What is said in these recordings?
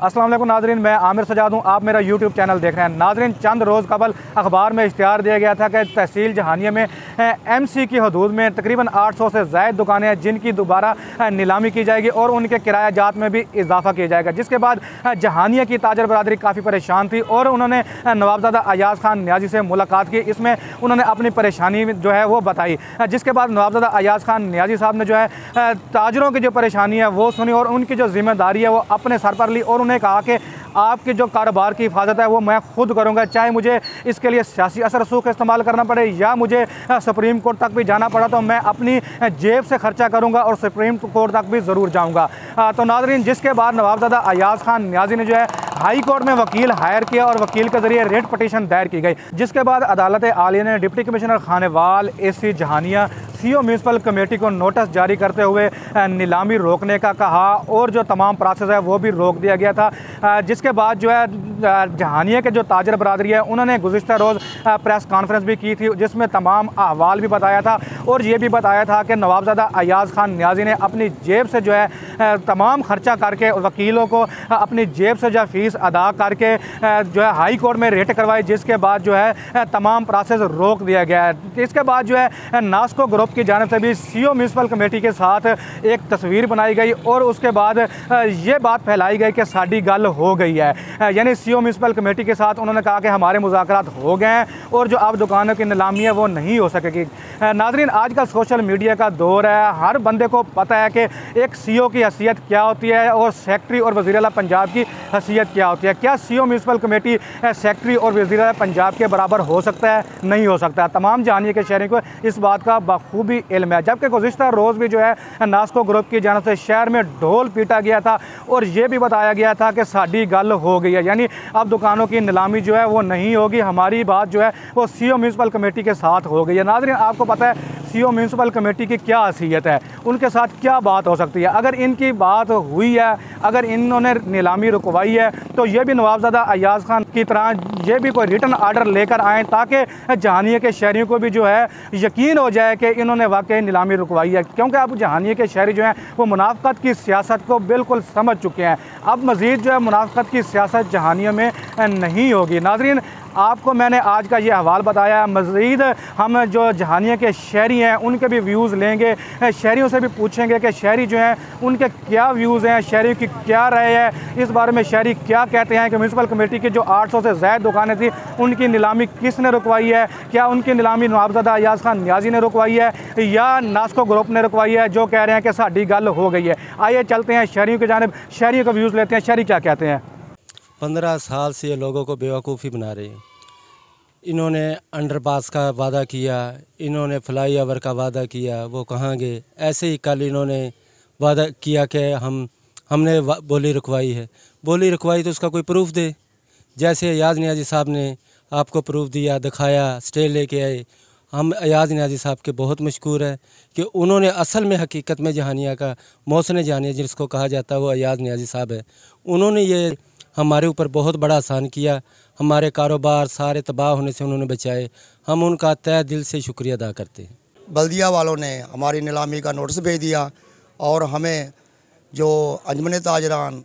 अस्सलाम वालेकुम नाजरीन, मैं आमिर सजाद हूँ। आप मेरा यूट्यूब चैनल देख रहे हैं। नाजरीन, चंद रोज़ कबल अखबार में इश्तिहार दिया गया था कि तहसील जहानिया में MC की हदूद में तकरीबन 800 से ज़ायद दुकानें हैं जिनकी दोबारा नीलामी की जाएगी और उनके किराया जात में भी इजाफा किया जाएगा। जिसके बाद जहानिया की ताजर बरादरी काफ़ी परेशान थी और उन्होंने नवाबजादा अयाज़ खान नियाज़ी से मुलाकात की। इसमें उन्होंने अपनी परेशानी जो है वो बताई। जिसके बाद नवाबजादा अयाज़ खान नियाज़ी साहब ने जो है ताजरों की जो परेशानी है वो सुनी और उनकी जो जिम्मेदारी है वो अपने सर पर ली और उन्हें कहा कि आपके जो कारोबार की हिफाजत है वो मैं खुद करूंगा, चाहे मुझे इसके लिए सियासी असर रसूख इस्तेमाल करना पड़े या मुझे सुप्रीम कोर्ट तक भी जाना पड़ा तो मैं अपनी जेब से खर्चा करूंगा और सुप्रीम कोर्ट तक भी ज़रूर जाऊंगा। तो नाज़रीन, जिसके बाद नवाबजादा अयाज़ खान नियाज़ी ने जो है हाई कोर्ट में वकील हायर किया और वकील के ज़रिए रेट पटिशन दायर की गई। जिसके बाद अदालत आलिया ने deputy commissioner Khanewal AC Jahania CO municipal committee को नोटिस जारी करते हुए नीलामी रोकने का कहा और जो तमाम प्रोसेस है वो भी रोक दिया गया था। जिसके बाद जो है जहानिया के जो ताजर बरादरी है उन्होंने गुज़िश्ता रोज़ प्रेस कॉन्फ्रेंस भी की थी जिसमें तमाम अहवाल भी बताया था और ये भी बताया था कि नवाबजादा अयाज़ खान नियाज़ी ने अपनी जेब से जो है तमाम खर्चा करके वकीलों को अपनी जेब से जो है फ़ीस अदा करके जो है हाई कोर्ट में रेट करवाई। जिसके बाद जो है तमाम प्रोसेस रोक दिया गया है। इसके बाद जो है नास्को ग्रुप की जानिब से भी CO म्यूनसिपल कमेटी के साथ एक तस्वीर बनाई गई और उसके बाद ये बात फैलाई गई कि साड़ी गल हो गई है। यानी CO म्यूनसिपल कमेटी के साथ उन्होंने कहा कि हमारे मुज़ाकरात हो गए हैं और जो अब दुकानों की नीलामी है वो नहीं हो सकेगी। नाज़रीन, आजकल सोशल मीडिया का दौर है, हर बंदे को पता है कि एक CO की हैसियत क्या होती है और सेक्रेटरी और वज़ीर आला पंजाब की हैसियत क्या होती है। क्या CO म्यूनसिपल कमेटी सेक्रेटरी और वज़ीर आला पंजाब के बराबर हो सकता है? नहीं हो सकता। तमाम जहानिया के शहरी को इस बात का बखूबी इल्म है। जबकि गुज़िश्ता रोज़ भी जो है नास्को ग्रुप की जानिब से शहर में ढोल पीटा गया था और ये भी बताया गया था कि साड़ी गल हो गई है, यानी अब दुकानों की नीलामी जो है वो नहीं होगी, हमारी बात जो है वो CO म्यूनसिपल कमेटी के साथ हो गई है। नाज़रीन, आपको पता है CO म्यूनसिपल कमेटी की क्या हैसियत है, उनके साथ क्या बात हो सकती है। अगर इनकी बात हुई है, अगर इन्होंने नीलामी रुकवाई है तो ये भी नवाबजादा अयाज़ खान की तरह ये भी कोई रिटन आर्डर लेकर आएँ ताकि जहानिया के शहरियों को भी जो है यकीन हो जाए कि इन्होंने वाकई नीलामी रुकवाई है। क्योंकि अब जहानिया के शहरी जो हैं वो मुनाफ़क़त की सियासत को बिल्कुल समझ चुके हैं। अब मज़ीद जो है मुनाफ़क़त की सियासत जहानिया में नहीं होगी। नाज़रीन, आपको मैंने आज का ये अहवाल बताया। मज़ीद हम जो जहानिया के शहरी हैं उनके भी व्यूज़ लेंगे, शहरियों से भी पूछेंगे कि शहरी जो हैं उनके क्या व्यूज़ हैं, शहरी की क्या राय है, इस बारे में शहरी क्या कहते हैं कि म्यूनसिपल कमेटी की जो 800 से ज़ायद दुकानें थी उनकी नीलामी किसने रुकवाई है। क्या उनकी नीलामी नवाबजादा अयाज़ खान नियाज़ी ने रुकवाई है या नास्को ग्रुप ने रुकवाई है, जो कह रहे हैं कि साड़ी गल हो गई है। आइए चलते हैं शहरियों की जानिब, शहरियों का व्यूज़ लेते हैं। शहरी क्या कहते हैं? 15 साल से ये लोगों को बेवकूफ़ी बना रहे हैं। इन्होंने अंडरपास का वादा किया, इन्होंने फ्लाई ओवर का वादा किया, वो कहाँ गए। ऐसे ही कल इन्होंने वादा किया कि हमने बोली रुकवाई है। बोली रुकवाई तो उसका कोई प्रूफ दे। जैसे अयाज़ नियाज़ी साहब ने आपको प्रूफ दिया, दिखाया, स्टे लेके आए। हम अयाज़ नियाज़ी साहब के बहुत मशकूर है कि उन्होंने असल में हकीकत में जहानिया का मौसम जहानिया जिसको कहा जाता है वो अयाज़ नियाज़ी साहब है। उन्होंने ये हमारे ऊपर बहुत बड़ा एहसान किया, हमारे कारोबार सारे तबाह होने से उन्होंने बचाए। हम उनका तहे दिल से शुक्रिया अदा करते हैं। बल्दिया वालों ने हमारी नीलामी का नोटिस भेज दिया और हमें जो अंजमन ताजरान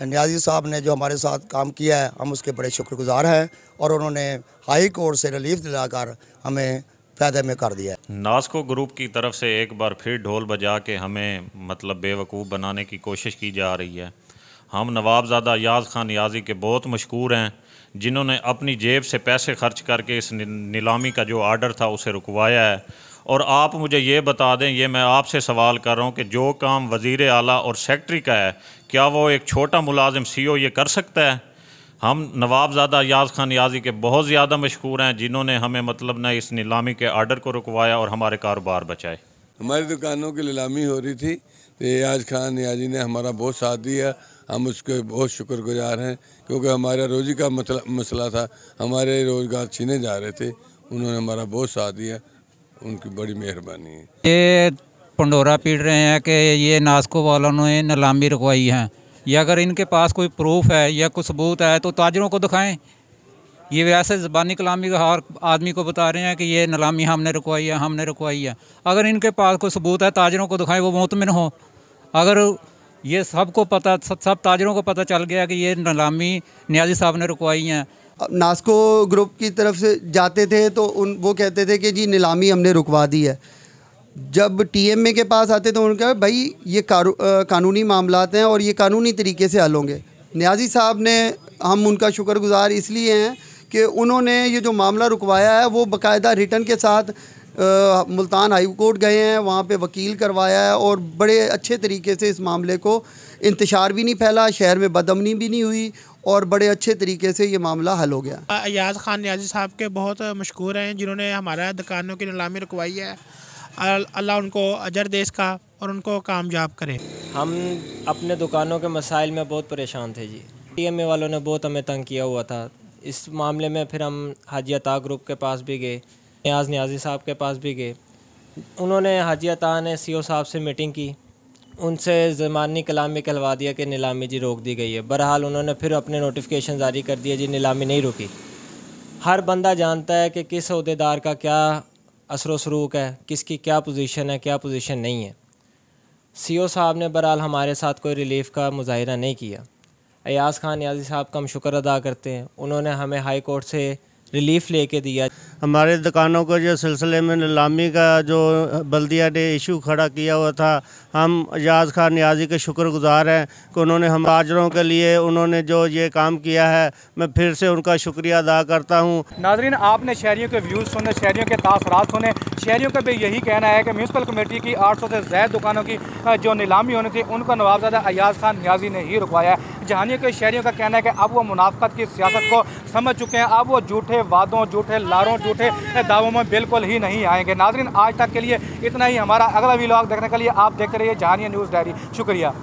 नियाज़ी साहब ने जो हमारे साथ काम किया है हम उसके बड़े शुक्रगुजार हैं और उन्होंने हाई कोर्ट से रिलीफ दिलाकर हमें फ़ायदे में कर दिया है। नास्को ग्रुप की तरफ से एक बार फिर ढोल बजा के हमें बेवकूफ़ बनाने की कोशिश की जा रही है। हम नवाबजादा अयाज़ खान नियाज़ी के बहुत मशकूर हैं जिन्होंने अपनी जेब से पैसे खर्च करके इस नीलामी का जो आर्डर था उसे रुकवाया है। और आप मुझे ये बता दें, ये मैं आपसे सवाल कर रहा हूँ कि जो काम वज़ीर आला और सेक्रेटरी का है क्या वो एक छोटा मुलाजिम CO ये कर सकता है? हम नवाबजादा अयाज़ खान नियाज़ी के बहुत ज़्यादा मशकूर हैं जिन्होंने हमें न इस नीलामी के आर्डर को रुकवाया और हमारे कारोबार बचाए। हमारी दुकानों की नीलामी हो रही थी तो अयाज़ खान नियाज़ी ने हमारा बहुत साथ दिया। हम उसके बहुत शुक्रगुजार हैं क्योंकि हमारा रोज़ी का मसला था, हमारे रोज़गार छीने जा रहे थे, उन्होंने हमारा बहुत साथ दिया, उनकी बड़ी मेहरबानी है। ये पंडोरा पीट रहे हैं कि ये नास्को वालों ने नीलामी रुकवाई है। ये अगर इनके पास कोई प्रूफ है या कोई सबूत है तो ताजरों को दिखाएं। ये वैसे ज़बानी कलामी का हर आदमी को बता रहे हैं कि ये नीलामी हमने रुकवाई है, हमने रुकवाई है। अगर इनके पास कोई सबूत है ताजरों को दिखाएं, वो मुतमिन हो। अगर ये सबको पता, सब ताजरों को पता चल गया कि ये नीलामी नियाज़ी साहब ने रुकवाई हैं। नास्को ग्रुप की तरफ से जाते थे तो वो कहते थे कि जी नीलामी हमने रुकवा दी है। जब टीएमए के पास आते तो उन्होंने कहा भाई ये कानूनी मामलात हैं और ये कानूनी तरीके से हल होंगे। नियाज़ी साहब ने, हम उनका शुक्रगुजार इसलिए हैं कि उन्होंने ये जो मामला रुकवाया है वो बाकायदा रिटर्न के साथ मुल्तान हाई कोर्ट गए हैं, वहाँ पे वकील करवाया है और बड़े अच्छे तरीके से इस मामले को इंतशार भी नहीं फैला, शहर में बदअमनी भी नहीं हुई और बड़े अच्छे तरीके से ये मामला हल हो गया। अयाज खान नियाज़ी साहब के बहुत मशहूर हैं जिन्होंने हमारा दुकानों की नीलामी रुकवाई है। अल्लाह उनको अजर दे इसका और उनको कामयाब करे। हम अपने दुकानों के मसाइल में बहुत परेशान थे जी। टीएमए वालों ने बहुत हमें तंग किया हुआ था। इस मामले में फिर हम हाजी अता ग्रुप के पास भी गए, नियाज़ी साहब के पास भी गए। उन्होंने हाजी अता ने सीओ साहब से मीटिंग की, उनसे ज़मानी कलामी कहलवा दिया कि नीलामी जी रोक दी गई है। बहरहाल उन्होंने फिर अपने नोटिफिकेशन जारी कर दिया जी नीलामी नहीं रुकी। हर बंदा जानता है कि किस अहदेदार का क्या असर सलूक है, किसकी क्या पोजीशन है, क्या पोजीशन नहीं है। सीओ साहब ने बहरहाल हमारे साथ कोई रिलीफ़ का मुजाहिरा नहीं किया। अयाज खान नियाज़ी साहब का हम शुक्र अदा करते हैं, उन्होंने हमें हाई कोर्ट से रिलीफ़ लेके दिया। हमारे दुकानों को जो सिलसिले में नीलामी का जो बल्दिया ने इशू खड़ा किया हुआ था, हम अयाज खान नियाज़ी के शुक्रगुजार हैं कि उन्होंने हम ताजरों के लिए उन्होंने जो ये काम किया है, मैं फिर से उनका शुक्रिया अदा करता हूँ। नाज़रीन, आपने शहरियों के व्यूज़ सुने, शहरियों के तासरात सुने। शहरियों का भी यही कहना है कि म्यूनसिपल कमेटी की 800 से ज़्यादा दुकानों की जो नीलामी होनी थी उनका नवाबजादा अयाज खान नियाज़ी ने ही रुकवाया है। जहानियों के शहरियों का कहना है कि अब वो मुनाफकत की सियासत को समझ चुके हैं, अब वो झूठे वादों, झूठे लारों, झूठे दावों में बिल्कुल ही नहीं आएंगे। नाज़रीन, आज तक के लिए इतना ही। हमारा अगला व्लॉग देखने के लिए आप देखते रहिए जहानिया न्यूज़ डायरी। शुक्रिया।